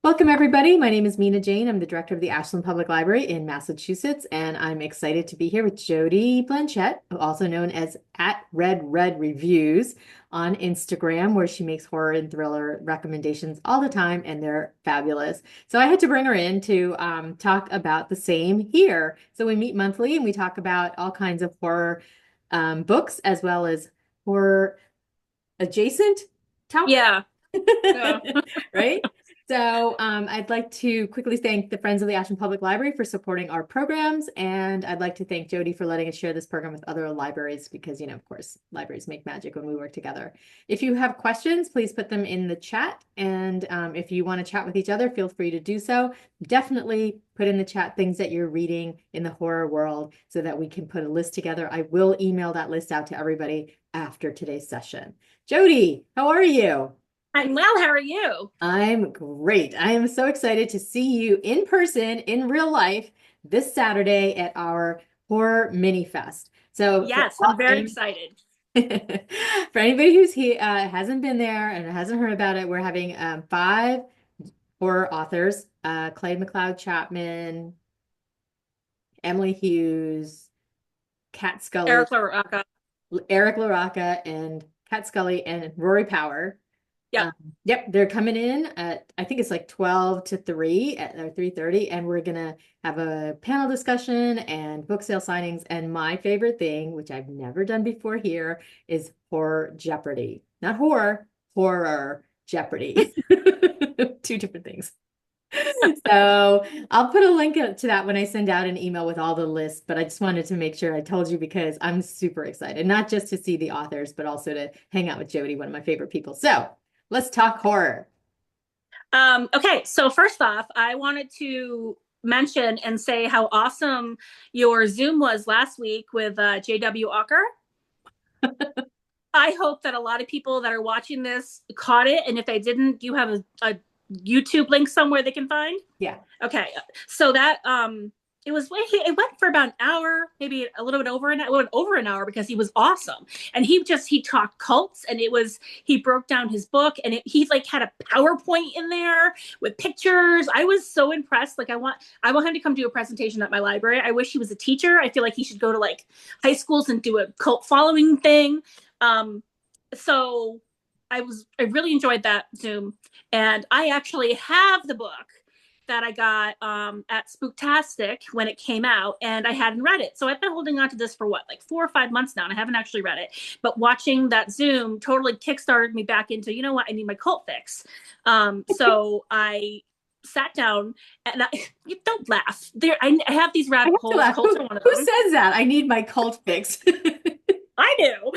Welcome, everybody. My name is Mina Jane. I'm the director of the Ashland Public Library in Massachusetts, and I'm excited to be here with Jody Blanchette, also known as at Red Red Reviews on Instagram, where she makes horror and thriller recommendations all the time, and they're fabulous. So I had to bring her in to talk about the same here. So we meet monthly, and we talk about all kinds of horror books as well as horror adjacent topics. Yeah. Yeah. Right? So I'd like to quickly thank the Friends of the Ashland Public Library for supporting our programs. And I'd like to thank Jody for letting us share this program with other libraries because, of course, libraries make magic when we work together. If you have questions, please put them in the chat. And if you want to chat with each other, feel free to do so. Definitely put in the chat things that you're reading in the horror world so that we can put a list together. I will email that list out to everybody after today's session. Jody, how are you? I'm well. How are you? I'm great. I am so excited to see you in person, in real life, this Saturday at our horror mini fest. So for Yes, I'm very excited. for anybody who's here hasn't been there and hasn't heard about it, we're having five horror authors: Clay McLeod Chapman, Emily Hughes, Kat Scully, Eric LaRocca. Eric LaRocca, and Kat Scully, and Rory Power. Yep. Um, yep, they're coming in at I think it's like 12 to 3 at or 3:30, and we're gonna have a panel discussion and book sale signings. And my favorite thing, which I've never done before here, is horror Jeopardy. Not horror, horror Jeopardy. Two different things. So I'll put a link to that when I send out an email with all the lists, but I just wanted to make sure I told you because I'm super excited, not just to see the authors, but also to hang out with Jody, one of my favorite people. So let's talk horror. Okay, so first off, I wanted to mention and say how awesome your Zoom was last week with JW Ocker. I hope that a lot of people that are watching this caught it, and if they didn't, you have a YouTube link somewhere they can find. Yeah. Okay, so that it went for about an hour, maybe a little bit over an hour. It went over an hour because he was awesome, and he talked cults, and he broke down his book, and he like had a PowerPoint in there with pictures. I was so impressed. Like I want him to come do a presentation at my library. I wish he was a teacher. I feel like he should go to like high schools and do a cult following thing. Um, so I really enjoyed that Zoom, and I actually have the book that I got at Spooktastic when it came out, and I hadn't read it. So I've been holding on to this for what, like 4 or 5 months now, and I haven't actually read it. But watching that Zoom totally kickstarted me back into, you know what, I need my cult fix. So I sat down and you don't laugh. I have these I rabbit have to holes. laugh. Cults are one of Who them. says that? I need my cult fix. I do.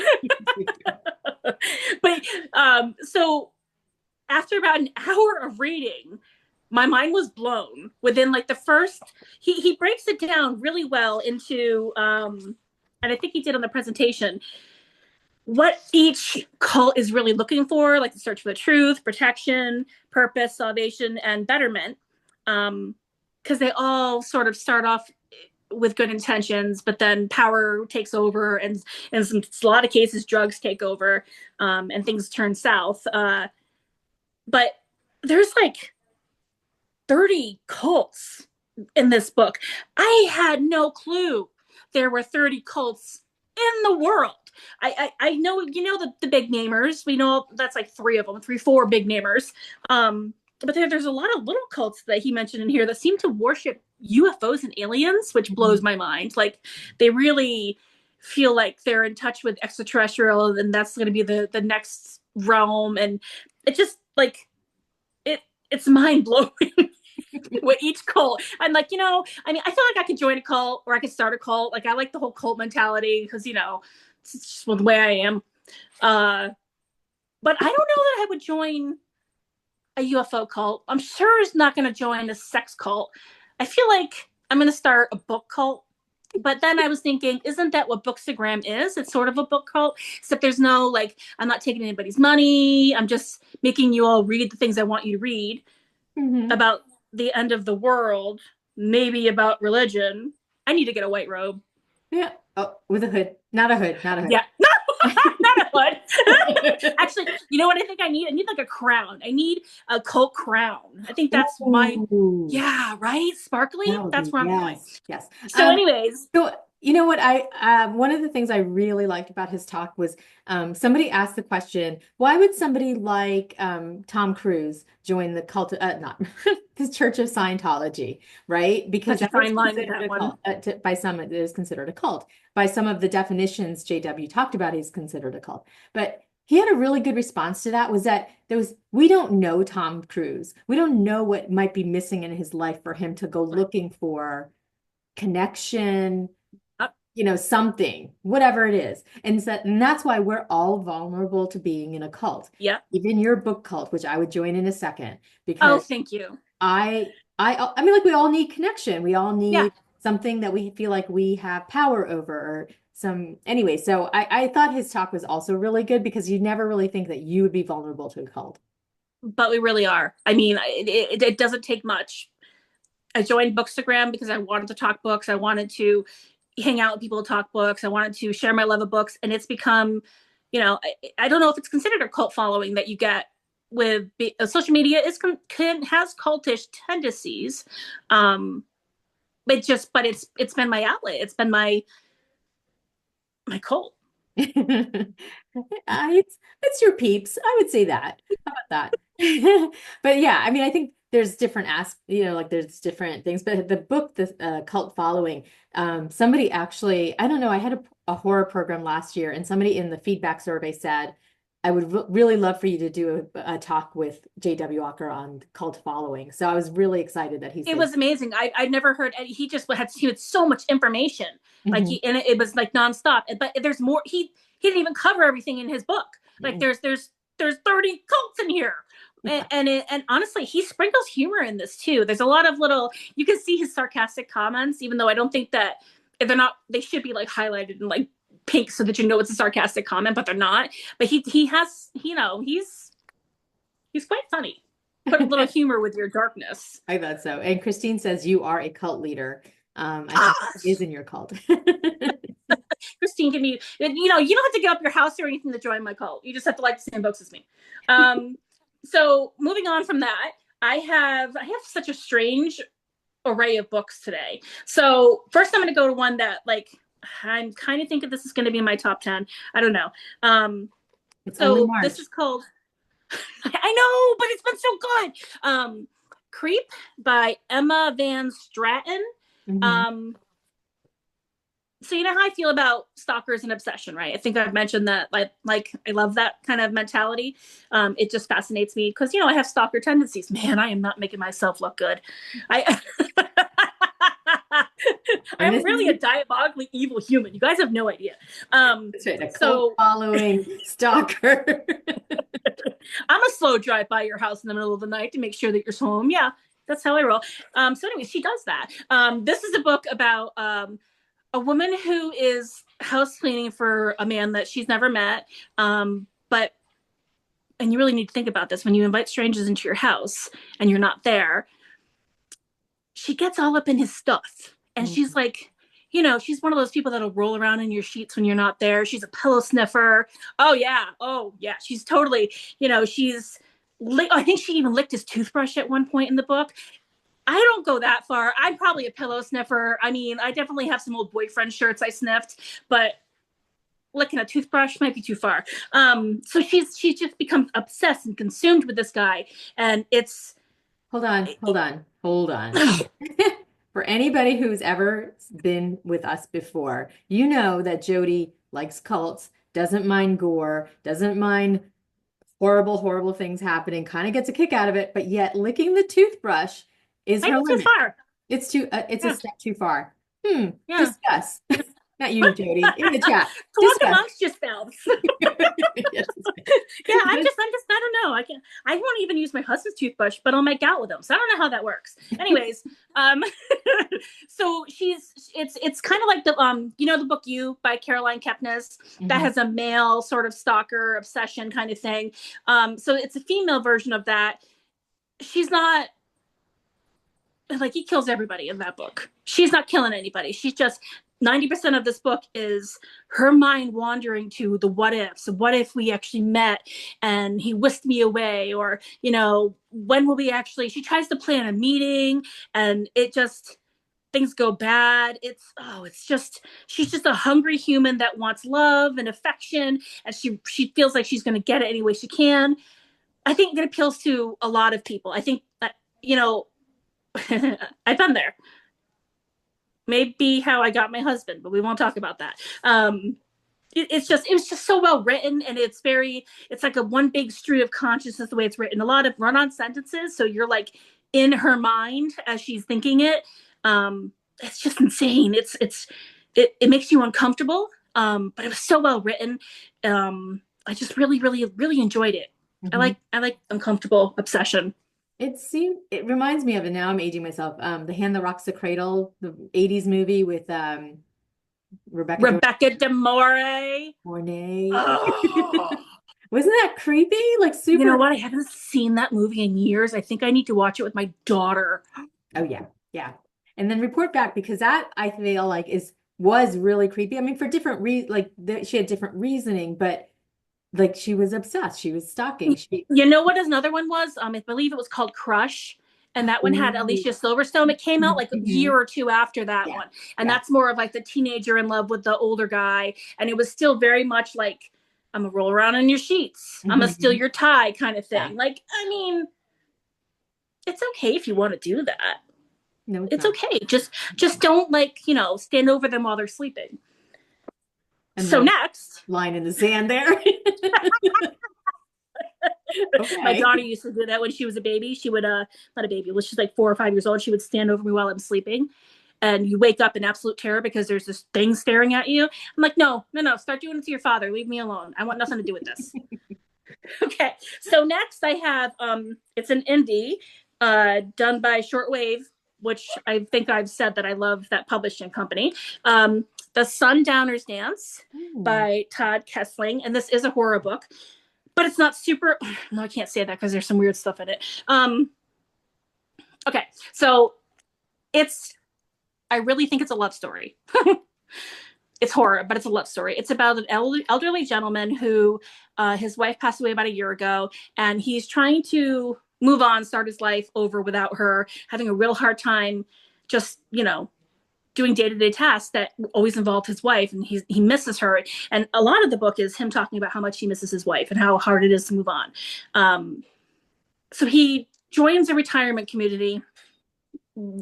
But so after about an hour of reading, my mind was blown within like the first he breaks it down really well into and I think he did on the presentation what each cult is really looking for, like the search for the truth, protection, purpose, salvation, and betterment, because they all sort of start off with good intentions, but then power takes over, and in a lot of cases drugs take over, and things turn south, but there's like 30 cults in this book. I had no clue there were 30 cults in the world. I know, the big namers. We know that's like three of them, four big namers. But there's a lot of little cults that he mentioned in here that seem to worship UFOs and aliens, which blows my mind. Like they really feel like they're in touch with extraterrestrial, and that's going to be the next realm. And it just like it's mind blowing. With each cult, I'm like, I mean, I feel like I could join a cult or I could start a cult. Like I like the whole cult mentality because it's just the way I am. But I don't know that I would join a UFO cult. I'm sure it's not going to join a sex cult. I feel like I'm going to start a book cult. But then I was thinking, isn't that what Bookstagram is? It's sort of a book cult, except there's no, like, I'm not taking anybody's money. I'm just making you all read the things I want you to read Mhm. about the end of the world, maybe about religion. I need to get a white robe. Yeah. Oh, with a hood. Not a hood. Not a hood. Yeah. Not one. Actually, you know what I think I need? I need like a crown. I need a cult crown. I think that's my, Ooh, yeah, right? Sparkly? that would That's be, where I'm going. yes, yes. So, anyways, So you know what one of the things I really liked about his talk was somebody asked the question, why would somebody like Tom Cruise join the cult not the Church of Scientology, right? Because such a that is fine line with considered that a one. cult by some it is considered a cult. By some of the definitions JW talked about, he's considered a cult. But he had a really good response to that was that we don't know Tom Cruise. We don't know what might be missing in his life for him to go looking for connection, Uh, something, whatever it is. And that's why we're all vulnerable to being in a cult. yeah. Even your book cult, which I would join in a second, Oh, because thank you. I mean, like we all need connection. We all Yeah. need something that we feel like we have power over or anyway, so I thought his talk was also really good because you never really think that you would be vulnerable to a cult. But we really are. I mean, it doesn't take much. I joined Bookstagram because I wanted to talk books. I wanted to hang out with people to talk books. I wanted to share my love of books. And it's become, I don't know if it's considered a cult following that you get with social media has cultish tendencies. But it's been my outlet. It's been my cult. It's your peeps. I would say that. How about that? But yeah, I mean, I think there's different like there's different things. But the book, the cult following, somebody actually, I don't know, I had a horror program last year, and somebody in the feedback survey said, I would really love for you to do a talk with J.W. Walker on cult following. So I was really excited that he It said, was amazing. I've never heard. He had so much information. Like Mhm. and it was like nonstop. But there's more. He didn't even cover everything in his book. Like there's 30 cults in here. And honestly, he sprinkles humor in this too. There's a lot of little. You can see his sarcastic comments, even though I don't think that if they're not. They should be like highlighted in like pink so that you know it's a sarcastic comment, but they're not. But he has he's quite funny. Put a little humor with your darkness. I thought so. And Christine says you are a cult leader. I think Ah, it is in your cult. Christine, can you don't have to get up your house or anything to join my cult. You just have to like the same books as me. So moving on from that, I have such a strange array of books today. So first I'm going to go to one that like I'm kind of thinking this is going to be in my top 10. I don't know. It's only So March. this is called I know, but it's been so good. Creep by Emma Van Straten. Mhm. Um, so you know how I feel about stalkers and obsession, right? I think I've mentioned that like I love that kind of mentality. It just fascinates me because I have stalker tendencies. Man, I am not making myself look good. I And I'm this really is a diabolically evil human. You guys have no idea. that's right, a cult So following stalker. I'm a slow drive by your house in the middle of the night to make sure that you're home. Yeah, that's how I roll. So anyway, she does that. This is a book about a woman who is house cleaning for a man that she's never met. But and you really need to think about this when you invite strangers into your house and you're not there. She gets all up in his stuff, and she's like, she's one of those people that'll roll around in your sheets when you're not there. She's a pillow sniffer. Oh yeah. She's totally, she's. I think she even licked his toothbrush at one point in the book. I don't go that far. I'm probably a pillow sniffer. I mean, I definitely have some old boyfriend shirts I sniffed, but licking a toothbrush might be too far. So she's just become obsessed and consumed with this guy, and it's. Hold on, hold on, hold on. For anybody who's ever been with us before, you know that Jody likes cults, doesn't mind gore, doesn't mind horrible, horrible things happening, kind of gets a kick out of it, but yet licking the toothbrush is Maybe her too limit. far. It's a Yeah, step too far. yeah. Discuss. Not you, Jody, in the chat. Talk Discuss. amongst yourselves. Yes. Yeah, I don't know. I won't even use my husband's toothbrush, but I'll make out with him. So I don't know how that works. Anyways, so it's kind of like the book You by Caroline Kepnes that Mhm. has a male sort of stalker obsession kind of thing. So it's a female version of that. She's not like he kills everybody in that book. She's not killing anybody. She's just 90% of this book is her mind wandering to the what ifs. What if we actually met and he whisked me away? Or, when will we actually? She tries to plan a meeting and it just, things go bad. It's just, she's just a hungry human that wants love and affection. And she feels like she's going to get it any way she can. I think it appeals to a lot of people. I think that, I've been there. Maybe how I got my husband, but we won't talk about that. It was just so well written, and it's like a one big stream of consciousness the way it's written. A lot of run-on sentences, so you're like in her mind as she's thinking it. It's just insane. It makes you uncomfortable, but it was so well written. I just really, really, really enjoyed it. Mhm. I like uncomfortable obsession. It reminds me of, and now I'm aging myself, The Hand That Rocks the Cradle, the 80s movie with Rebecca De Rebecca De Mornay. Mornay. Oh. Wasn't that creepy? Like You know super. what? I haven't seen that movie in years. I think I need to watch it with my daughter. Oh yeah, yeah. And then report back, because that I feel like is was really creepy. I mean, for different she had different reasoning, but like she was obsessed. She was stalking. She. You know what another one was? I believe it was called Crush. And that one had Ooh. Alicia Silverstone. It came out like a year Mhm. or two after that Yeah, one. And yeah. that's more of like the teenager in love with the older guy. And it was still very much like, I'm gonna roll around in your sheets. I'm gonna steal Mhm. your tie kind of Yeah. thing. Like, I mean, it's okay if you want to do that. No, it's It's not. okay. Just don't like, stand over them while they're sleeping. So Another next, line in the sand there. my Okay. daughter used to do that when she was a baby. She would not a baby, when she's like 4 or 5 years old, she would stand over me while I'm sleeping. And you wake up in absolute terror because there's this thing staring at you. I'm like, no, no, no, start doing it to your father. Leave me alone. I want nothing to do with this. Okay. So next I have it's an indie done by Shortwave, which I think I've said that I love that publishing company. The Sundowners Dance Hmm. by Todd Kessling. And this is a horror book, but it's not super. No, I can't say that because there's some weird stuff in it. Okay. So it's, I really think it's a love story. It's horror, but it's a love story. It's about an elderly gentleman who his wife passed away about a year ago, and he's trying to move on, start his life over without her, having a real hard time just, doing day-to-day tasks that always involved his wife, and he misses her. And a lot of the book is him talking about how much he misses his wife and how hard it is to move on. So he joins a retirement community.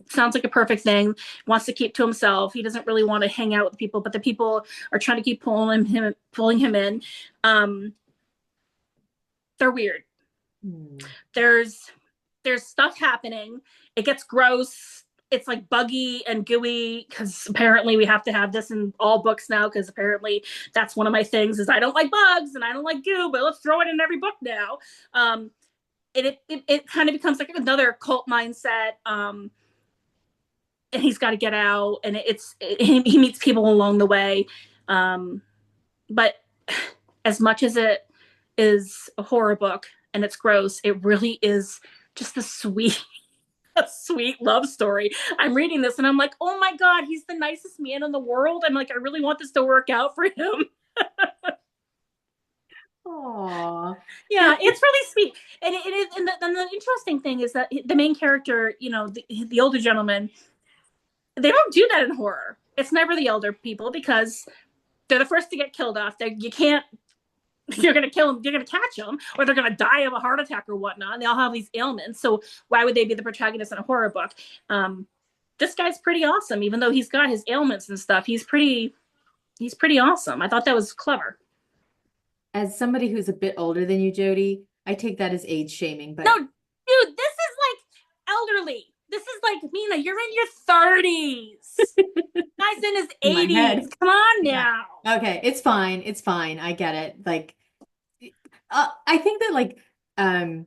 Sounds like a perfect thing. Wants to keep to himself. He doesn't really want to hang out with people, but the people are trying to keep pulling him in. Um, they're weird. Hmm. There's stuff happening. It gets gross. It's like buggy and gooey because apparently we have to have this in all books now, because apparently that's one of my things is I don't like bugs and I don't like goo, but let's throw it in every book now. It kind of becomes like another cult mindset. And he's got to get out, and he meets people along the way. Um, but as much as it is a horror book and it's gross, it really is just a sweet love story. I'm reading this and I'm like, oh my God, he's the nicest man in the world. I'm like, I really want this to work out for him. Aw. Yeah, it's really sweet. And it is, and the interesting thing is that the main character, the older gentleman, they don't do that in horror. It's never the elder people because they're the first to get killed off. You can't, you're going to kill them, you're going to catch them, or they're going to die of a heart attack or whatnot. And they all have these ailments. So why would they be the protagonist in a horror book? This guy's pretty awesome, even though he's got his ailments and stuff. He's pretty awesome. I thought that was clever. As somebody who's a bit older than you, Jody, I take that as age shaming, No, but dude, this is like elderly. This is like, Mina, you're in your 30s. Guy's in his in my 80s. head. Come on Yeah. now. Okay, it's fine. It's fine. I get it. Like, I think that um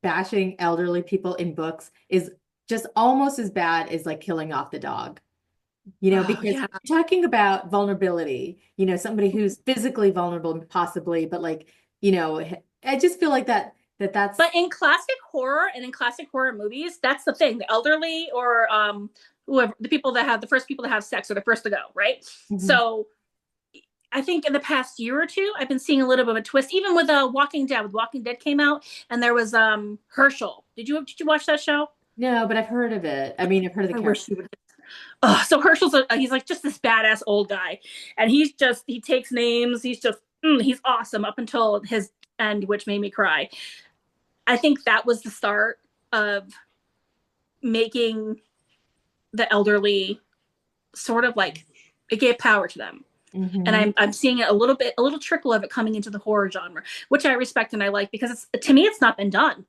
bashing elderly people in books is just almost as bad as like killing off the dog. Oh, Because yeah. you're talking about vulnerability, somebody who's physically vulnerable possibly, but like, I just feel like that's But in classic horror and in classic horror movies, that's the thing. The elderly or whoever the first people to have sex are the first to go, right? Mhm. So I think in the past year or two, I've been seeing a little bit of a twist, even with Walking Dead. With Walking Dead came out, and there was Herschel. Did you watch that show? No, but I've heard of it. I mean, I've heard of the I character. wish you would. So Herschel's he's like just this badass old guy, and he takes names. He's awesome up until his end, which made me cry. I think that was the start of making the elderly sort of like it gave power to them. And Hmm. I'm seeing it a little trickle of it coming into the horror genre, which I respect and I like because to me it's not been done.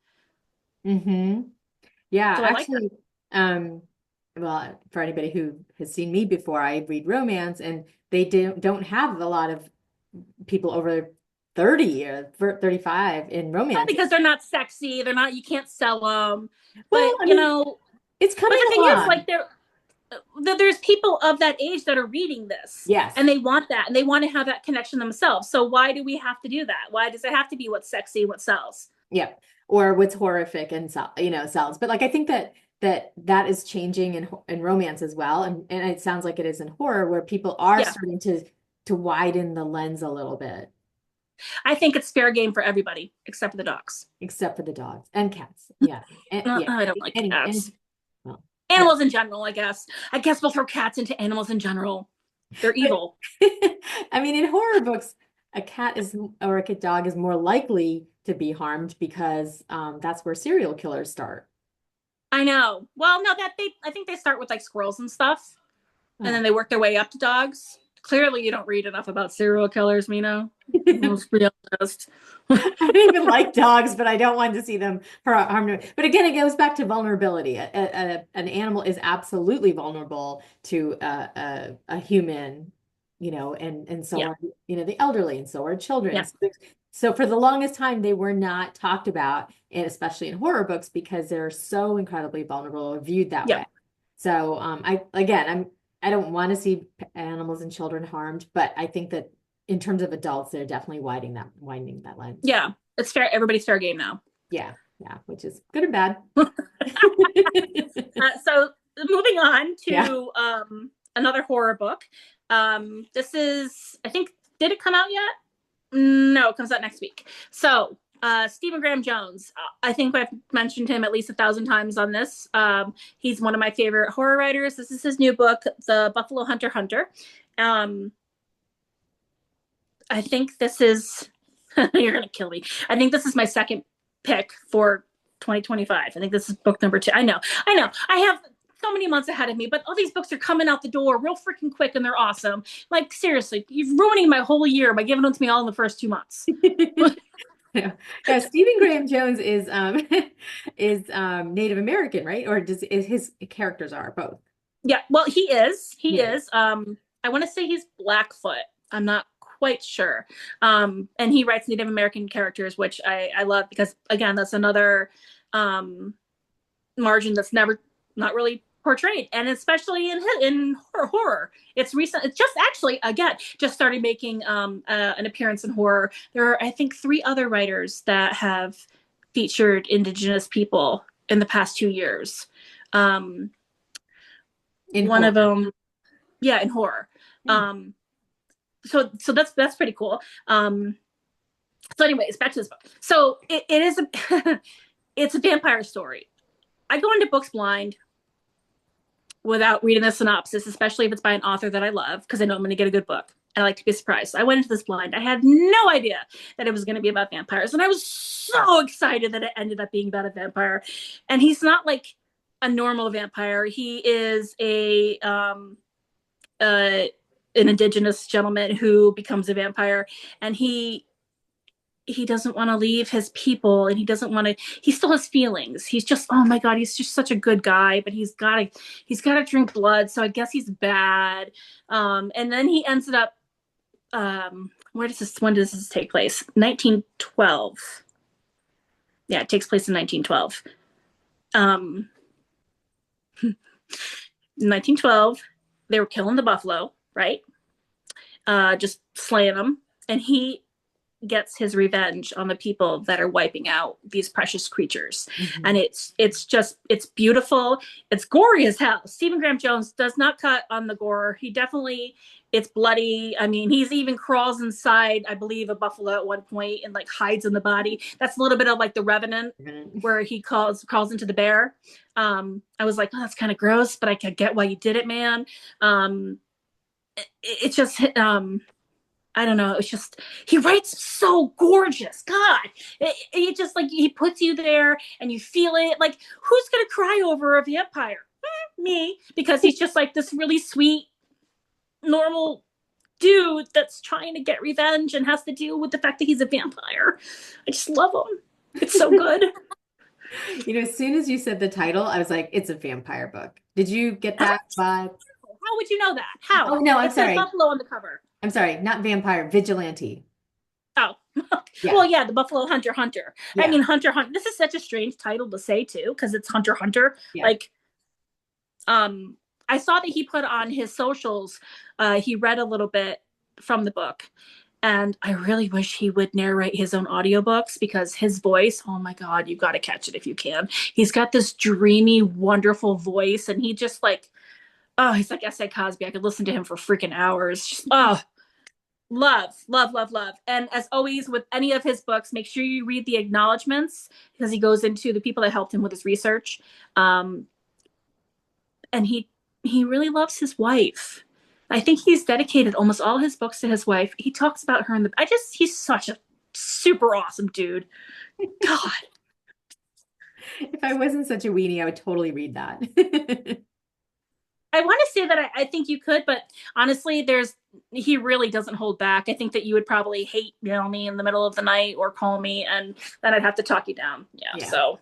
Hmm. Yeah, So I like that. actually, um, well, for anybody who has seen me before, I read romance, and they don't have a lot of people over 30 or 35 in Well, romance. because they're not sexy, they're not. You can't sell them, Well, but I mean, it's but coming the thing is, along. like there's people of that age that are reading this Yes. and they want that and they want to have that connection themselves. So why do we have to do that? Why does it have to be what's sexy, what sells? Yeah. Or what's horrific and sells. But like I think that is changing in romance as well. And it sounds like it is in horror where people are Yeah, starting to widen the lens a little bit, I think it's fair game for everybody except for the dogs. except for the dogs and cats. Yeah. And yeah. I don't like And cats. well, yeah. Animals in general, I guess. I guess we'll throw cats into animals in general. They're evil. I mean, in horror books, a cat is or a dog is more likely to be harmed because that's where serial killers start. I know. Well, no, I think they start with like squirrels and stuff, and Oh. then they work their way up to dogs. Clearly, you don't read enough about serial killers, Mino. Let's be honest. I don't even like dogs, but I don't want to see them harm. But again, it goes back to vulnerability. An animal is absolutely vulnerable to a human, and so Yeah, are, the elderly, and so are children. yeah, So for the longest time, they were not talked about, and especially in horror books, because they're so incredibly vulnerable or viewed that yeah, way. So I don't want to see animals and children harmed, but I think that in terms of adults, they're definitely widening that lens. yeah. It's fair. Everybody's fair game now. Yeah, yeah, which is good and bad. So moving on Yeah. to another horror book. This is, I think, did it come out yet? No, it comes out next week. So Stephen Graham Jones. I think I've mentioned him at least 1,000 times on this. He's one of my favorite horror writers. This is his new book, The Buffalo Hunter Hunter. Um, I think this is, you're going to kill me. I think this is my second pick for 2025. I think this is book number 2. I know. I have so many months ahead of me, but all these books are coming out the door real freaking quick and they're awesome. Like, seriously, you're ruining my whole year by giving them to me all in the first 2 months. Yeah. Yeah, Stephen Graham Jones is is Native American, right? Or does is his characters are both? Yeah, well, he is. He Yeah. is. I want to say he's Blackfoot. I'm not quite sure. And he writes Native American characters, which I love because again, that's another margin that's never not really portrayed, and especially in horror. It's recent. It's just actually again just started making an appearance in horror. There are I think 3 other writers that have featured Indigenous people in the past 2 years. Um, In one of horror. them, yeah, in horror. Hmm. Um, so that's pretty cool. So anyways, back to this book. So it is a it's a vampire story. I go into books blind without reading the synopsis, especially if it's by an author that I love, because I know I'm going to get a good book. I like to be surprised. So I went into this blind. I had no idea that it was going to be about vampires. And I was so excited that it ended up being about a vampire. And he's not like a normal vampire. He is uh, an indigenous gentleman who becomes a vampire. And he doesn't want to leave his people and he still has feelings. He's just, oh my God, he's just such a good guy, but he's gotta drink blood. So I guess he's bad. And then he ends up, when does this take place? 1912. Yeah, it takes place in 1912. 1912, they were killing the buffalo, right? Just slaying them. And he gets his revenge on the people that are wiping out these precious creatures. Mhm. And it's beautiful. It's gory as hell. Stephen Graham Jones does not cut on the gore. He definitely, it's bloody. I mean, he's even crawls inside, I believe, a buffalo at one point and like hides in the body. That's a little bit of like The Revenant, where he crawls into the bear. I was like, oh, that's kind of gross, but I can get why you did it, man. It's just I don't know. It's just, he writes so gorgeous. God, it just like, he puts you there and you feel it. Like, who's going to cry over a vampire? Me, because he's just like this really sweet, normal dude that's trying to get revenge and has to deal with the fact that he's a vampire. I just love him. It's so good. As soon as you said the title, I was like, it's a vampire book. Did you get that vibe? How would you know that? How? Oh, no, I'm It says sorry. buffalo on the cover. I'm sorry, not vampire, vigilante. Oh, Yeah. well, yeah, the Buffalo Hunter. Yeah. I mean, Hunter. This is such a strange title to say too, because it's Hunter. Yeah. Like, I saw that he put on his socials. He read a little bit from the book, and I really wish he would narrate his own audiobooks because his voice. Oh my God, you've got to catch it if you can. He's got this dreamy, wonderful voice, and he just like, oh, he's like S.A. Cosby. I could listen to him for freaking hours. Just, oh. Love. And as always, with any of his books, make sure you read the acknowledgments because he goes into the people that helped him with his research. And he really loves his wife. I think he's dedicated almost all his books to his wife. He talks about her in the, he's such a super awesome dude. God. If I wasn't such a weenie, I would totally read that. I want to say that I think you could, but honestly, he really doesn't hold back. I think that you would probably hate me in the middle of the night or call me, and then I'd have to talk you down. Yeah. So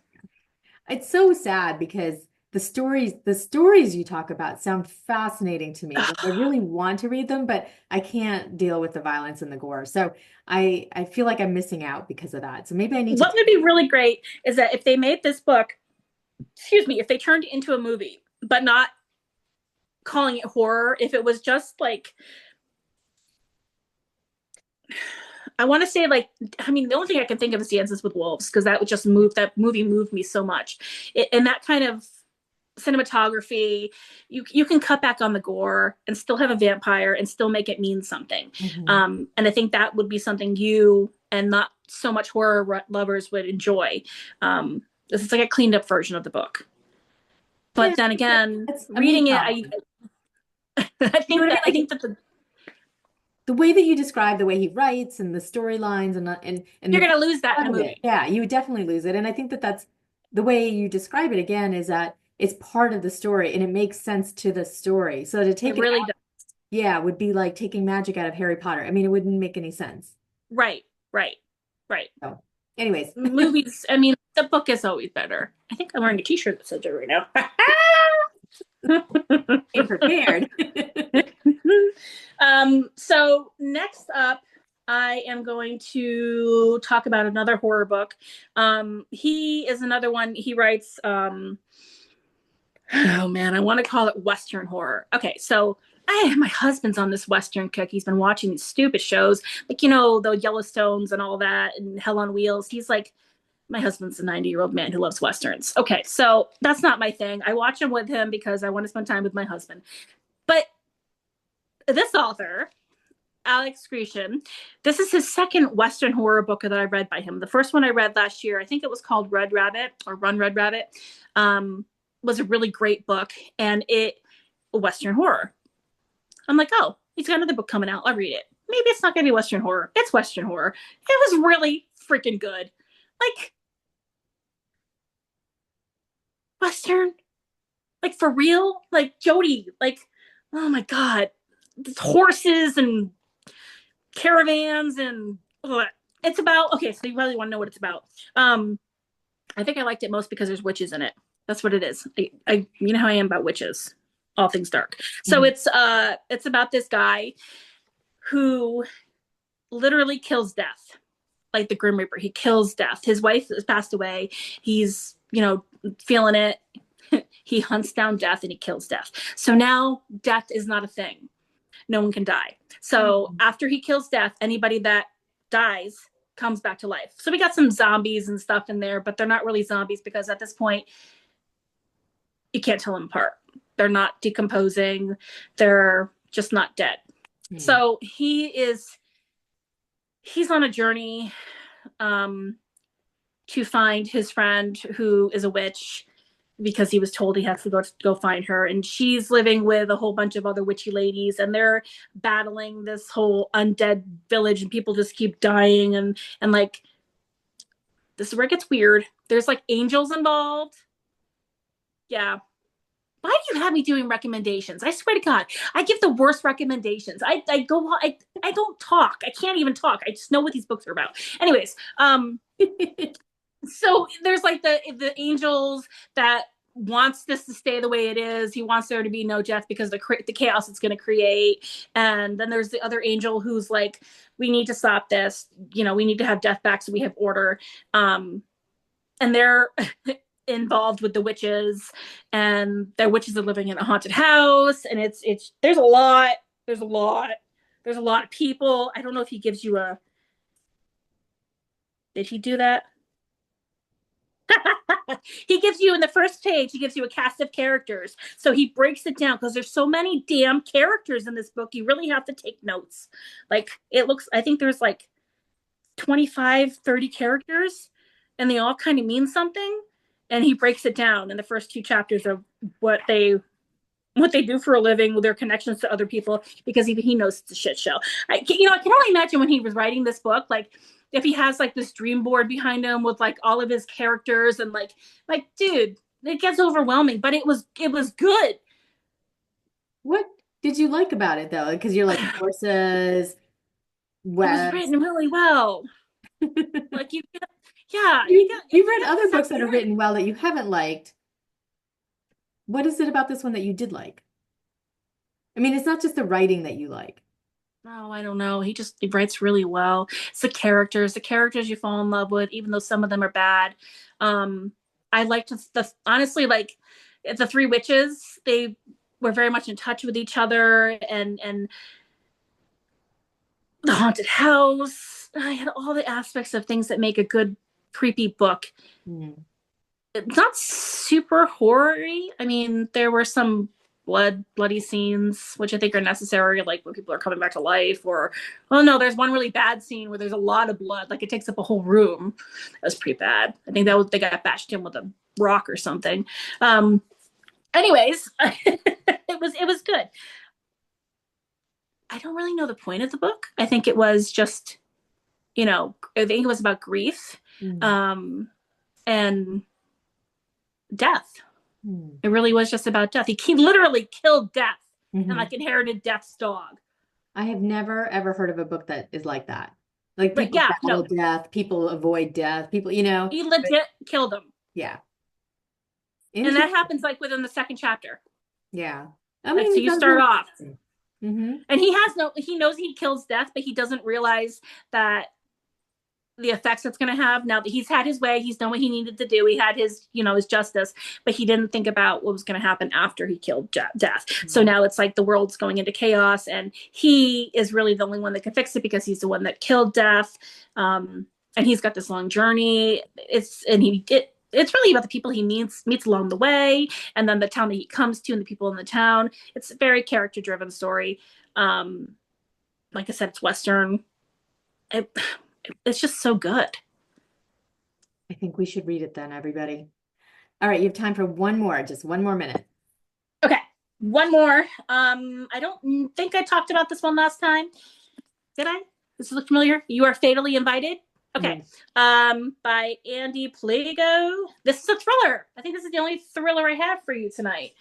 it's so sad because the stories you talk about sound fascinating to me. Like, I really want to read them, but I can't deal with the violence and the gore. So I feel like I'm missing out because of that. So maybe I need to. What would be really great is that if they made this book, if they turned it into a movie, but not calling it horror, if it was just like, I want to say like, I mean, the only thing I can think of is Dances with Wolves, because that movie moved me so much. And that kind of cinematography, you can cut back on the gore and still have a vampire and still make it mean something. Mm-hmm. And I think that would be something you and not so much horror lovers would enjoy. This is like a cleaned up version of the book. But then again, reading it, I think that the way that you describe the way he writes and the storylines and you're going to lose that in a movie. Yeah, you would definitely lose it. And I think that that's the way you describe it again, is that it's part of the story and it makes sense to the story. So to take it really out, does. Yeah, would be like taking magic out of Harry Potter. I mean, it wouldn't make any sense. Right. So, anyways, movies. I mean, the book is always better. I think I'm wearing a T-shirt that says it right now. prepared. So next up, I am going to talk about another horror book. He is another one. He writes, oh man, I want to call it Western horror. Okay, so my husband's on this Western kick. He's been watching these stupid shows, like, the Yellowstones and all that, and Hell on Wheels. He's like, my husband's a 90-year-old man who loves Westerns. Okay, so that's not my thing. I watch them with him because I want to spend time with my husband. But this author, Alex Grecian, this is his second Western horror book that I read by him. The first one I read last year, I think it was called Red Rabbit or Run Red Rabbit, was a really great book, and Western horror. I'm like, oh, he's got another book coming out. I'll read it. Maybe it's not going to be Western horror. It's Western horror. It was really freaking good. Like, Western, like, for real, like, Jody, like, oh my God, horses and caravans and it's about, okay, so you really want to know what it's about. I think I liked it most because there's witches in it. That's what it is. I you know how I am about witches, all things dark. So it's about this guy who literally kills death, like the Grim Reaper. He kills death. His wife has passed away. He's feeling it. He hunts down death and he kills death. So now death is not a thing. No one can die. So after he kills death, anybody that dies comes back to life. So we got some zombies and stuff in there, but they're not really zombies because at this point you can't tell them apart. They're not decomposing. They're just not dead. So he's on a journey to find his friend who is a witch, because he was told he has to go find her, and she's living with a whole bunch of other witchy ladies, and they're battling this whole undead village, and people just keep dying, and like, this is where it gets weird. There's like angels involved. Yeah. Why do you have me doing recommendations? I swear to God, I give the worst recommendations. I don't talk. I can't even talk. I just know what these books are about. Anyways, so there's like the angels that wants this to stay the way it is. He wants there to be no death because the chaos it's going to create. And then there's the other angel who's like, we need to stop this. You know, we need to have death back so we have order. And they're involved with the witches, and their witches are living in a haunted house. And it's there's a lot of people. I don't know if he gives you a, did he do that? He gives you, in the first page, he gives you a cast of characters. So he breaks it down because there's so many damn characters in this book. You really have to take notes. Like, it looks, I think there's like 25, 30 characters, and they all kind of mean something. And he breaks it down in the first 2 chapters of what they do for a living, with their connections to other people, because even he knows it's a shit show. I can only imagine when he was writing this book, like, if he has like this dream board behind him with like all of his characters, and like dude, it gets overwhelming, but it was good. What did you like about it though? Because you're like horses, It was written really well. Like, you've read other books that are written well that you haven't liked. What is it about this one that you did like? I mean, it's not just the writing that you like. Oh, I don't know. He writes really well. It's the characters you fall in love with, even though some of them are bad. I liked honestly, like, the 3 witches, they were very much in touch with each other, and the haunted house. I had all the aspects of things that make a good creepy book. It's not super horror-y. I mean, there were some bloody scenes, which I think are necessary, like when people are coming back to life, or, oh no, there's one really bad scene where there's a lot of blood, like it takes up a whole room. That was pretty bad. I think they got bashed in with a rock or something. Anyways, it was good. I don't really know the point of the book. I think it was just, I think it was about grief, and death. It really was just about death. He literally killed death, and like inherited death's dog. I have never ever heard of a book that is like that. Like, people battle death, people avoid death, people, he legit killed him. Yeah. And that happens like within the 2nd chapter. Yeah. I mean, so you start off. And he knows he kills death, but he doesn't realize that the effects it's going to have. Now that he's had his way, he's done what he needed to do. He had his, his justice, but he didn't think about what was going to happen after he killed death. So now it's like the world's going into chaos, and he is really the only one that can fix it because he's the one that killed death. And he's got this long journey. It's really about the people he meets along the way, and then the town that he comes to and the people in the town. It's a very character driven story. Like I said, it's Western. It's just so good. I think we should read it then, everybody. All right, you have time for just one more minute. Okay, one more. I don't think I talked about this one last time. Did I? Does it look familiar? You Are Fatally Invited. Okay. By Andy Plago. This is a thriller. I think this is the only thriller I have for you tonight.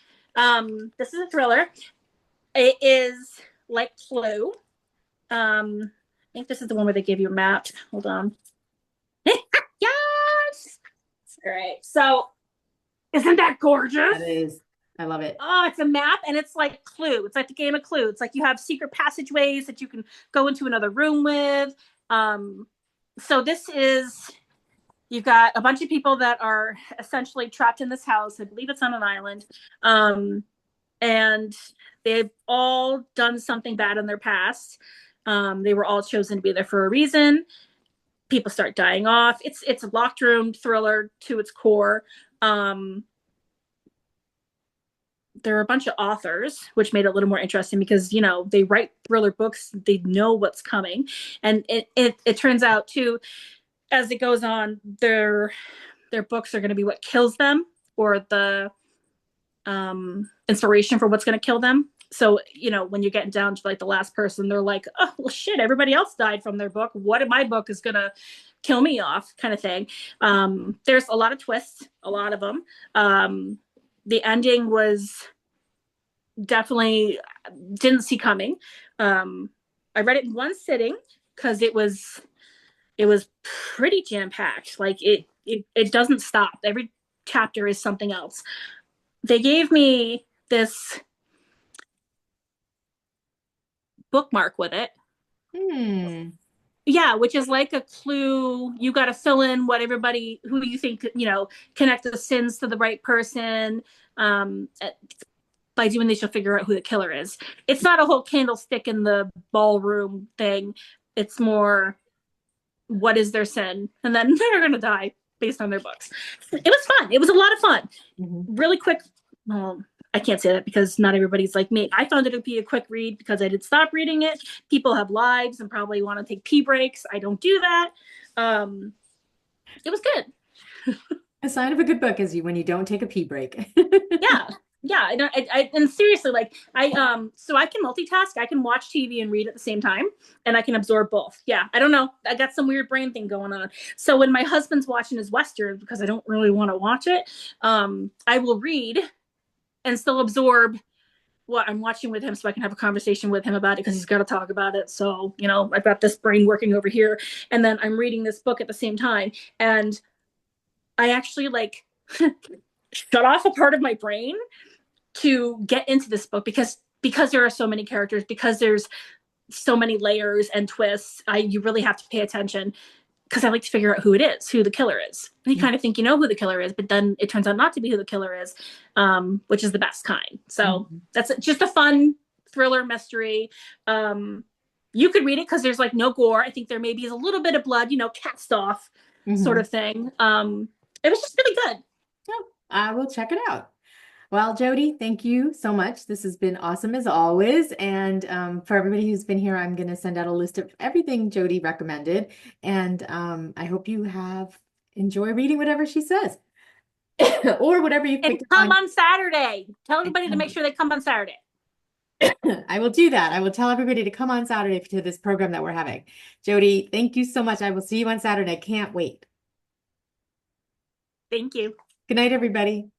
This is a thriller. It is like Clue. I think this is the one where they give you a map. Hold on. Yes! All right. So, isn't that gorgeous? It is. I love it. Oh, it's a map, and it's like Clue. It's like the game of Clue. It's like you have secret passageways that you can go into another room with. So this is, you've got a bunch of people that are essentially trapped in this house. I believe it's on an island. And they've all done something bad in their past. They were all chosen to be there for a reason. People start dying off. It's a locked room thriller to its core. Um, there are a bunch of authors, which made it a little more interesting because, you know, they write thriller books, they know what's coming. And it turns out too, as it goes on, their books are going to be what kills them, or the inspiration for what's going to kill them. So, you know, when you're getting down to like the last person, they're like, oh, well, shit, everybody else died from their book. What if my book is going to kill me off, kind of thing. There's a lot of twists, a lot of them. The ending was definitely didn't see coming. I read it in one sitting because it was pretty jam packed. Like it doesn't stop. Every chapter is something else. They gave me this bookmark with it. Hmm. Yeah, which is like a clue. You got to fill in what everybody who you think, you know, connect the sins to the right person. Um, by doing this, you'll figure out who the killer is. It's not a whole candlestick in the ballroom thing. It's more, what is their sin? And then they're going to die based on their books. It was fun. It was a lot of fun. Mm-hmm. Really quick. I can't say that because not everybody's like me. I found it to be a quick read because I did stop reading it. People have lives and probably want to take pee breaks. I don't do that. It was good. A sign of a good book is when you don't take a pee break. Yeah. Yeah. And seriously, like so I can multitask. I can watch TV and read at the same time, and I can absorb both. Yeah. I don't know. I got some weird brain thing going on. So when my husband's watching his Western, because I don't really want to watch it, I will read and still absorb what I'm watching with him so I can have a conversation with him about it because he's got to talk about it. So, you know, I've got this brain working over here, and then I'm reading this book at the same time. And I actually like shut off a part of my brain to get into this book because there are so many characters, because there's so many layers and twists. You really have to pay attention because I like to figure out who it is, who the killer is. And you kind of think you know who the killer is, but then it turns out not to be who the killer is, which is the best kind. So that's just a fun thriller mystery. You could read it because there's like no gore. I think there maybe is a little bit of blood, you know, cast off sort of thing. It was just really good. Oh, I will check it out. Well, Jody, thank you so much. This has been awesome as always. And for everybody who's been here, I'm going to send out a list of everything Jody recommended. And I hope you enjoy reading whatever she says or whatever you And picked come on Saturday. Tell everybody to make sure they come on Saturday. I will do that. I will tell everybody to come on Saturday to this program that we're having. Jody, thank you so much. I will see you on Saturday. Can't wait. Thank you. Good night, everybody.